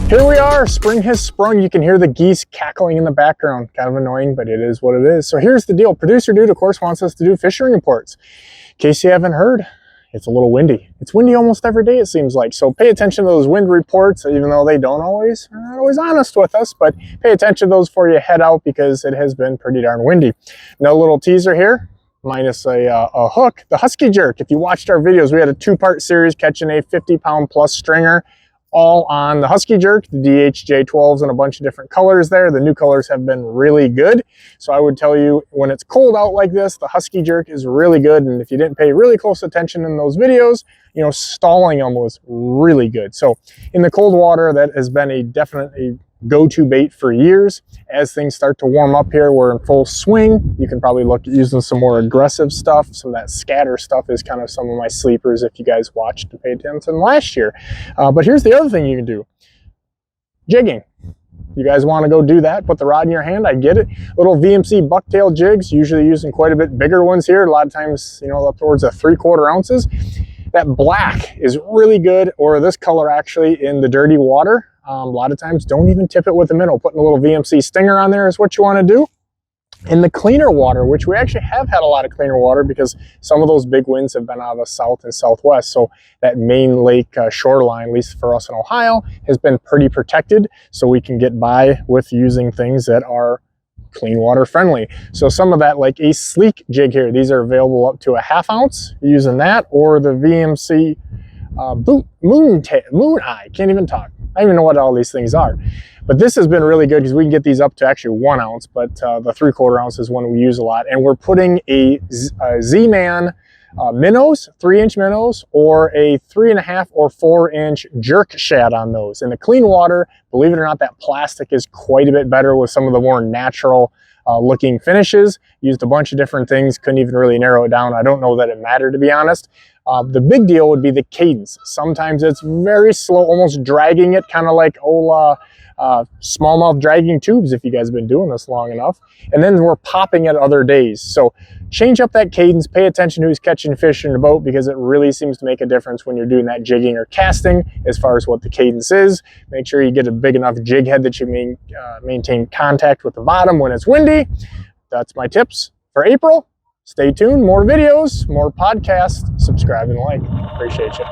Here we are, spring has sprung. You can hear the geese cackling in the background. Kind of annoying, but it is what it is. So here's the deal. Producer Dude, of course, wants us to do fishing reports. In case you haven't heard, it's a little windy. It's windy almost every day, it seems like. So pay attention to those wind reports, even though they don't always, are not always honest with us, but pay attention to those before you head out because it has been pretty darn windy. No little teaser here, minus a hook, the husky jerk. If you watched our videos, we had a two-part series catching a 50-pound plus stringer, all on the husky jerk, the DHJ12s in a bunch of different colors there. The new colors have been really good. So I would tell you, when it's cold out like this, the husky jerk is really good. And if you didn't pay really close attention in those videos, you know, stalling them was really good. So in the cold water, that has been a definitely go-to bait for years. As things start to warm up here, we're in full swing. You can probably look at using some more aggressive stuff. Some of that scatter stuff is kind of some of my sleepers if you guys watched and paid attention last year. But here's the other thing you can do. Jigging. You guys want to go do that, put the rod in your hand, I get it. Little VMC bucktail jigs, usually using quite a bit bigger ones here. A lot of times, you know, up towards a 3/4 ounces. That black is really good, or this color actually, in the dirty water. A lot of times, don't even tip it with a minnow. Putting a little VMC stinger on there is what you want to do. In the cleaner water, which we actually have had a lot of cleaner water because some of those big winds have been out of the south and southwest. So that main lake shoreline, at least for us in Ohio, has been pretty protected. So we can get by with using things that are clean water friendly. So some of that, like a sleek jig here, these are available up to a 1/2 ounce using that, or the VMC moon eye, can't even talk. I don't even know what all these things are. But this has been really good because we can get these up to actually 1 ounce, but the 3/4 ounce is one we use a lot. And we're putting a Z-Man minnows, 3-inch minnows, or a 3.5 or 4-inch jerk shad on those. In the clean water, believe it or not, that plastic is quite a bit better with some of the more natural looking finishes. Used a bunch of different things, couldn't even really narrow it down. I don't know that it mattered, to be honest. The big deal would be the cadence. Sometimes it's very slow, almost dragging it, kind of like old smallmouth dragging tubes, if you guys have been doing this long enough. And then we're popping it other days. So change up that cadence, pay attention to who's catching fish in the boat, because it really seems to make a difference when you're doing that jigging or casting as far as what the cadence is. Make sure you get a big enough jig head that you maintain contact with the bottom when it's windy. That's my tips for April. Stay tuned, more videos, more podcasts, subscribe and like. Appreciate you.